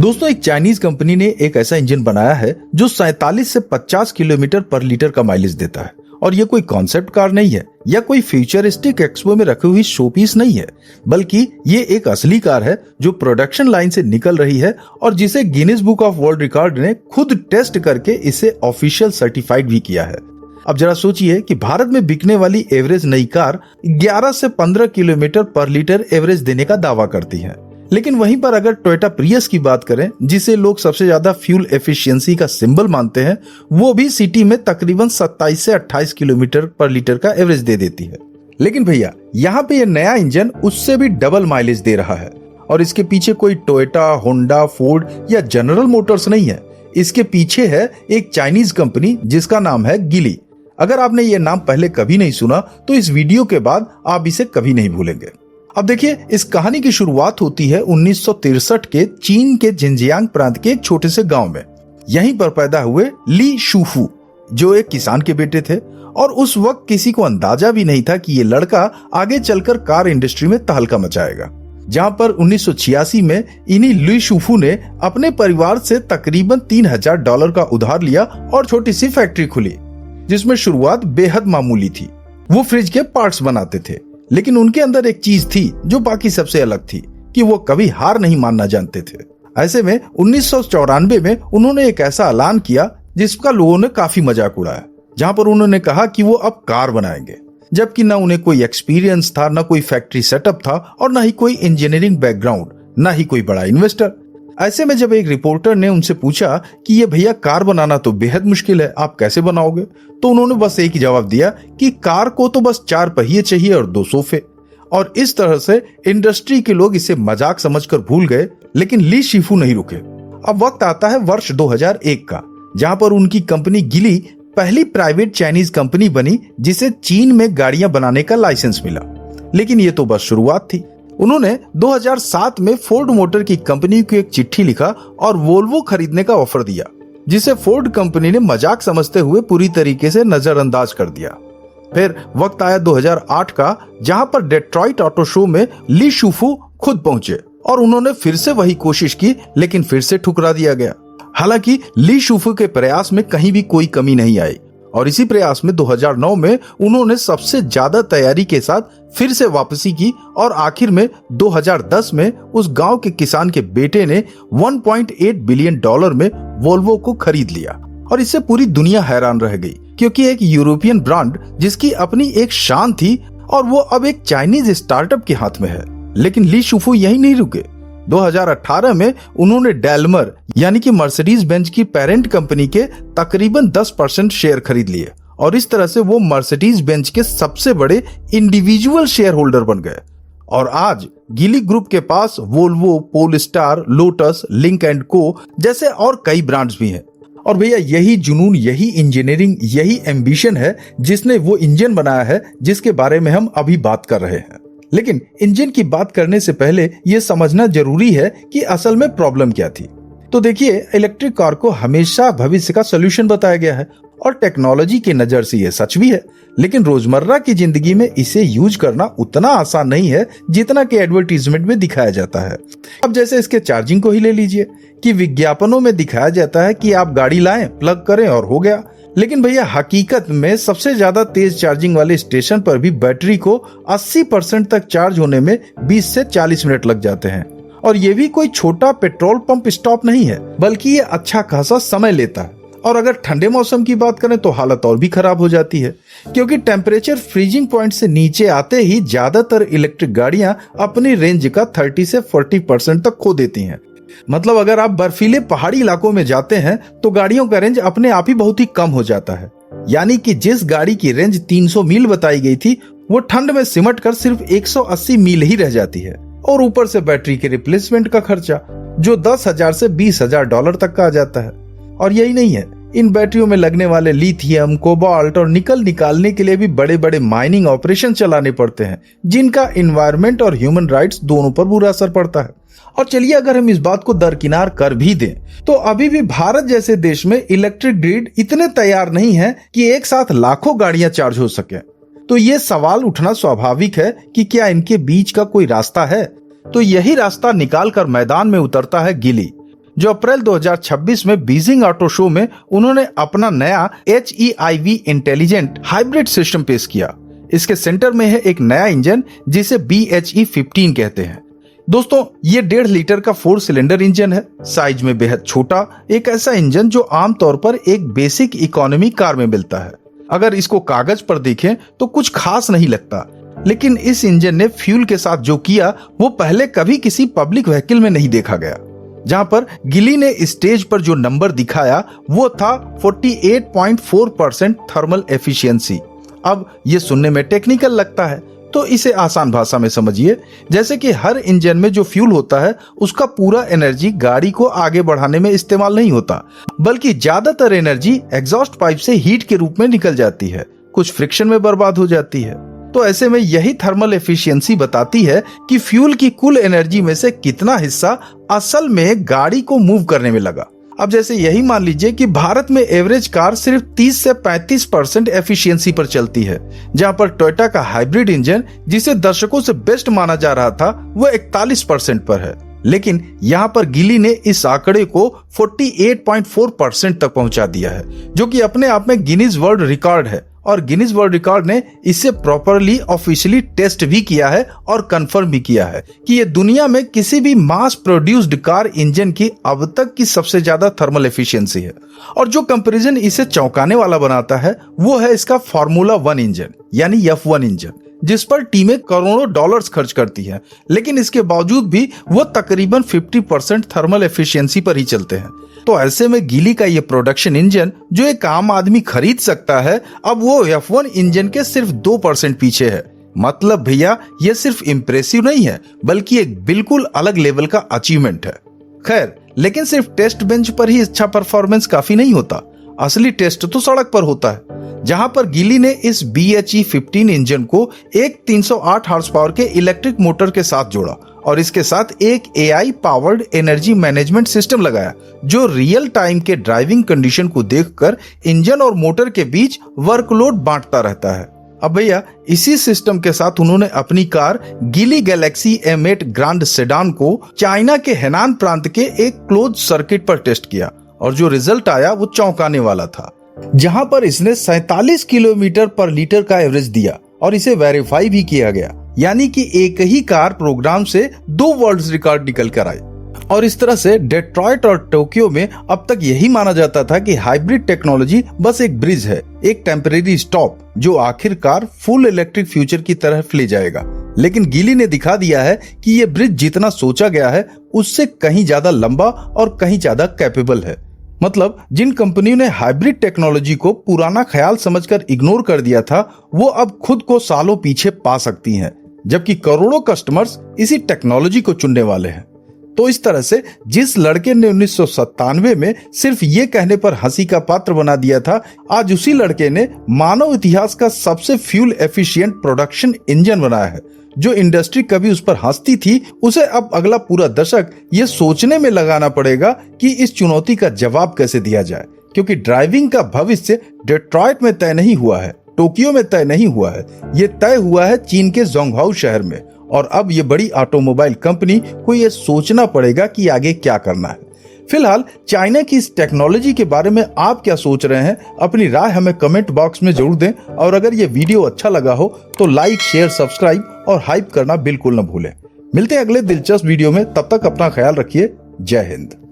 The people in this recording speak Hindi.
दोस्तों, एक चाइनीज कंपनी ने एक ऐसा इंजन बनाया है जो 47 से 50 किलोमीटर पर लीटर का माइलेज देता है। और ये कोई कॉन्सेप्ट कार नहीं है या कोई फ्यूचरिस्टिक एक्सपो में रखी हुई शोपीस नहीं है, बल्कि ये एक असली कार है जो प्रोडक्शन लाइन से निकल रही है और जिसे Guinness book of world record ने खुद टेस्ट करके इसे ऑफिशियल सर्टिफाइड भी किया है। अब जरा सोचिए कि भारत में बिकने वाली एवरेज नई कार 11 से 15 किलोमीटर पर लीटर एवरेज देने का दावा करती है, लेकिन वहीं पर अगर टोयोटा प्रियस की बात करें, जिसे लोग सबसे ज्यादा फ्यूल एफिशिएंसी का सिंबल मानते हैं, वो भी सिटी में तकरीबन 27 से 28 किलोमीटर पर लीटर का एवरेज दे देती है। लेकिन भैया, यहाँ पे ये नया इंजन उससे भी डबल माइलेज दे रहा है और इसके पीछे कोई टोयोटा, होंडा, फोर्ड या जनरल मोटर्स नहीं है। इसके पीछे है एक चाइनीज कंपनी जिसका नाम है गिली। अगर आपने ये नाम पहले कभी नहीं सुना तो इस वीडियो के बाद आप इसे कभी नहीं भूलेंगे। अब देखिए, इस कहानी की शुरुआत होती है 1963 के चीन के जिनजियांग प्रांत के एक छोटे से गांव में। यहीं पर पैदा हुए ली शूफू, जो एक किसान के बेटे थे और उस वक्त किसी को अंदाजा भी नहीं था कि ये लड़का आगे चलकर कार इंडस्ट्री में तहलका मचाएगा। जहां पर 1986 में इन्हीं ली शूफू ने अपने परिवार से तकरीबन $3000 का उधार लिया और छोटी सी फैक्ट्री खुली, जिसमें शुरुआत बेहद मामूली थी। वो फ्रिज के पार्ट्स बनाते थे, लेकिन उनके अंदर एक चीज थी जो बाकी सबसे अलग थी, कि वो कभी हार नहीं मानना जानते थे। ऐसे में 1994 में उन्होंने एक ऐसा ऐलान किया जिसका लोगों ने काफी मजाक उड़ाया, जहां पर उन्होंने कहा कि वो अब कार बनाएंगे, जबकि न उन्हें कोई एक्सपीरियंस था, न कोई फैक्ट्री सेटअप था और न ही कोई इंजीनियरिंग बैकग्राउंड, न ही कोई बड़ा इन्वेस्टर। ऐसे में जब एक रिपोर्टर ने उनसे पूछा कि ये भैया, कार बनाना तो बेहद मुश्किल है, आप कैसे बनाओगे, तो उन्होंने बस एक ही जवाब दिया कि कार को तो बस 4 पहिए चाहिए और 2 सोफे। और इस तरह से इंडस्ट्री के लोग इसे मजाक समझकर भूल गए। लेकिन ली शिफू नहीं रुके। अब वक्त आता है वर्ष 2001 का, जहां पर उनकी कंपनी गिली पहली प्राइवेट चाइनीज कंपनी बनी जिसे चीन में गाड़ियां बनाने का लाइसेंस मिला। लेकिन ये तो बस शुरुआत थी। उन्होंने 2007 में फोर्ड मोटर की कंपनी को एक चिट्ठी लिखा और वोल्वो खरीदने का ऑफर दिया, जिसे फोर्ड कंपनी ने मजाक समझते हुए पूरी तरीके से नजरअंदाज कर दिया। फिर वक्त आया 2008 का, जहां पर डेट्रॉइट ऑटो शो में ली शूफू खुद पहुंचे और उन्होंने फिर से वही कोशिश की, लेकिन फिर से ठुकरा दिया गया। हालांकि ली शूफू के प्रयास में कहीं भी कोई कमी नहीं आई और इसी प्रयास में 2009 में उन्होंने सबसे ज्यादा तैयारी के साथ फिर से वापसी की और आखिर में 2010 में उस गांव के किसान के बेटे ने $1.8 बिलियन में वोल्वो को खरीद लिया। और इससे पूरी दुनिया हैरान रह गई, क्योंकि एक यूरोपियन ब्रांड जिसकी अपनी एक शान थी और वो अब एक चाइनीज स्टार्टअप के हाथ में है। लेकिन ली शूफू यही नहीं रुके। 2018 में उन्होंने डेलमर यानी कि मर्सिडीज बेंज की पेरेंट कंपनी के तकरीबन 10% शेयर खरीद लिए और इस तरह से वो मर्सिडीज बेंज के सबसे बड़े इंडिविजुअल शेयर होल्डर बन गए। और आज गिली ग्रुप के पास Volvo, Polestar, Lotus, Lynk and Co जैसे और कई ब्रांड्स भी हैं। और भैया, यही जुनून, यही इंजीनियरिंग, यही एम्बिशन है जिसने वो इंजन बनाया है जिसके बारे में हम अभी बात कर रहे हैं। लेकिन इंजन की बात करने से पहले यह समझना जरूरी है कि असल में प्रॉब्लम क्या थी। तो देखिए, इलेक्ट्रिक कार को हमेशा भविष्य का सॉल्यूशन बताया गया है और टेक्नोलॉजी की नजर से यह सच भी है, लेकिन रोजमर्रा की जिंदगी में इसे यूज करना उतना आसान नहीं है जितना कि एडवर्टीजमेंट में दिखाया जाता है। अब जैसे इसके चार्जिंग को ही ले लीजिए कि विज्ञापनों में दिखाया जाता है कि आप गाड़ी लाएं, प्लग करें और हो गया। लेकिन भैया, हकीकत में सबसे ज्यादा तेज चार्जिंग वाले स्टेशन पर भी बैटरी को 80% तक चार्ज होने में 20 से 40 मिनट लग जाते हैं। और ये भी कोई छोटा पेट्रोल पंप स्टॉप नहीं है, बल्कि ये अच्छा खासा समय लेता है। और अगर ठंडे मौसम की बात करें तो हालत और भी खराब हो जाती है, क्योंकि टेम्परेचर फ्रीजिंग पॉइंट से नीचे आते ही ज्यादातर इलेक्ट्रिक गाड़ियां अपनी रेंज का 30 से 40% तक खो देती हैं। मतलब अगर आप बर्फीले पहाड़ी इलाकों में जाते हैं तो गाड़ियों का रेंज अपने आप ही बहुत ही कम हो जाता है। यानी कि जिस गाड़ी की रेंज 300 मील बताई गई थी, वो ठंड में सिमट कर सिर्फ 180 मील ही रह जाती है। और ऊपर से बैटरी के रिप्लेसमेंट का खर्चा जो $10,000 से $20,000 तक का आ जाता है। और यही नहीं है, इन बैटरियों में लगने वाले लिथियम, कोबाल्ट और निकल निकालने के लिए भी बड़े बड़े माइनिंग ऑपरेशन चलाने पड़ते हैं, जिनका एनवायरनमेंट और ह्यूमन राइट्स दोनों पर बुरा असर पड़ता है। और चलिए, अगर हम इस बात को दरकिनार कर भी दें तो अभी भी भारत जैसे देश में इलेक्ट्रिक ग्रिड इतने तैयार नहीं है कि एक साथ लाखों गाड़ियां चार्ज हो सके। तो ये सवाल उठना स्वाभाविक है कि क्या इनके बीच का कोई रास्ता है। तो यही रास्ता निकाल कर मैदान में उतरता है गिली। जो अप्रैल 2026 में बीजिंग ऑटो शो में उन्होंने अपना नया HEIV इंटेलिजेंट हाइब्रिड सिस्टम पेश किया। इसके सेंटर में है एक नया इंजन जिसे BHE15 कहते हैं। दोस्तों, ये 1.5 लीटर का 4 सिलेंडर इंजन है, साइज में बेहद छोटा, एक ऐसा इंजन जो आमतौर पर एक बेसिक इकोनॉमी कार में मिलता है। अगर इसको कागज पर देखें तो कुछ खास नहीं लगता, लेकिन इस इंजन ने फ्यूल के साथ जो किया वो पहले कभी किसी पब्लिक व्हीकल में नहीं देखा गया। जहां पर गिली ने स्टेज पर जो नंबर दिखाया वो था 48.4% थर्मल एफिशिएंसी। अब ये सुनने में टेक्निकल लगता है, तो इसे आसान भाषा में समझिए, जैसे कि हर इंजन में जो फ्यूल होता है उसका पूरा एनर्जी गाड़ी को आगे बढ़ाने में इस्तेमाल नहीं होता, बल्कि ज्यादातर एनर्जी एग्जॉस्ट पाइप से हीट के रूप में निकल जाती है, कुछ फ्रिक्शन में बर्बाद हो जाती है। तो ऐसे में यही थर्मल एफिशिएंसी बताती है कि फ्यूल की कुल एनर्जी में से कितना हिस्सा असल में गाड़ी को मूव करने में लगा। अब जैसे यही मान लीजिए कि भारत में एवरेज कार सिर्फ 30 से 35% एफिशिएंसी पर चलती है, जहां पर टोयोटा का हाइब्रिड इंजन, जिसे दर्शकों से बेस्ट माना जा रहा था, वो 41% पर है। लेकिन यहाँ पर गिली ने इस आंकड़े को 48.4% तक पहुंचा दिया है, जो कि अपने आप में गिनीज वर्ल्ड रिकॉर्ड है। और गिनीज वर्ल्ड रिकॉर्ड ने इसे प्रॉपरली ऑफिशियली टेस्ट भी किया है और कंफर्म भी किया है कि ये दुनिया में किसी भी मास प्रोड्यूस्ड कार इंजन की अब तक की सबसे ज्यादा थर्मल एफिशिएंसी है। और जो कंपैरिजन इसे चौंकाने वाला बनाता है वो है इसका फार्मूला 1 इंजन, यानी F1 इंजन, जिस पर टीमें करोड़ों डॉलर्स खर्च करती हैं, लेकिन इसके बावजूद भी वो तकरीबन 50% थर्मल एफिशिएंसी पर ही चलते हैं। तो ऐसे में गिली का ये प्रोडक्शन इंजन जो एक आम आदमी खरीद सकता है, अब वो F1 इंजन के सिर्फ 2% पीछे है। मतलब भैया, ये सिर्फ इम्प्रेसिव नहीं है, बल्कि एक बिल्कुल अलग लेवल का अचीवमेंट है। खैर, लेकिन सिर्फ टेस्ट बेंच पर ही अच्छा परफॉर्मेंस काफी नहीं होता, असली टेस्ट तो सड़क पर होता है, जहां पर गिली ने इस BHE15 इंजन को एक 308 हॉर्स पावर के इलेक्ट्रिक मोटर के साथ जोड़ा और इसके साथ एक AI powered energy management system लगाया, जो रियल टाइम के ड्राइविंग कंडीशन को देखकर इंजन और मोटर के बीच वर्कलोड बांटता रहता है। अब भैया, इसी सिस्टम के साथ उन्होंने अपनी कार गिली गैलेक्सी M8 ग्रांड सेडान को चाइना के हेनान प्रांत के एक क्लोज सर्किट पर टेस्ट किया और जो रिजल्ट आया वो चौंकाने वाला था, जहां पर इसने 47 किलोमीटर पर लीटर का एवरेज दिया और इसे वेरीफाई भी किया गया, यानी कि एक ही कार प्रोग्राम से 2 वर्ल्ड रिकॉर्ड निकल कर आए। और इस तरह से डेट्रॉयट और टोक्यो में अब तक यही माना जाता था कि हाइब्रिड टेक्नोलॉजी बस एक ब्रिज है, एक टेम्परेरी स्टॉप, जो आखिरकार फुल इलेक्ट्रिक फ्यूचर की तरफ ले जाएगा। लेकिन गिली ने दिखा दिया है कि ये ब्रिज जितना सोचा गया है उससे कहीं ज्यादा लंबा और कहीं ज्यादा कैपेबल है। मतलब जिन कंपनियों ने हाइब्रिड टेक्नोलॉजी को पुराना ख्याल समझकर इग्नोर कर दिया था, वो अब खुद को सालों पीछे पा सकती हैं, जबकि करोड़ों कस्टमर्स इसी टेक्नोलॉजी को चुनने वाले हैं। तो इस तरह से जिस लड़के ने 1997 में सिर्फ ये कहने पर हंसी का पात्र बना दिया था, आज उसी लड़के ने मानव इतिहास का सबसे फ्यूल एफिशिएंट प्रोडक्शन इंजन बनाया है। जो इंडस्ट्री कभी उस पर हंसती थी, उसे अब अगला पूरा दशक ये सोचने में लगाना पड़ेगा कि इस चुनौती का जवाब कैसे दिया जाए, क्योंकि ड्राइविंग का भविष्य डेट्रॉयट में तय नहीं हुआ है, टोक्यो में तय नहीं हुआ है, ये तय हुआ है चीन के जोंगहाऊ शहर में। और अब ये बड़ी ऑटोमोबाइल कंपनी को ये सोचना पड़ेगा कि आगे क्या करना है। फिलहाल चाइना की इस टेक्नोलॉजी के बारे में आप क्या सोच रहे हैं, अपनी राय हमें कमेंट बॉक्स में जरूर दें। और अगर ये वीडियो अच्छा लगा हो तो लाइक, शेयर, सब्सक्राइब और हाइप करना बिल्कुल न भूलें। मिलते हैं अगले दिलचस्प वीडियो में, तब तक अपना ख्याल रखिए। जय हिंद।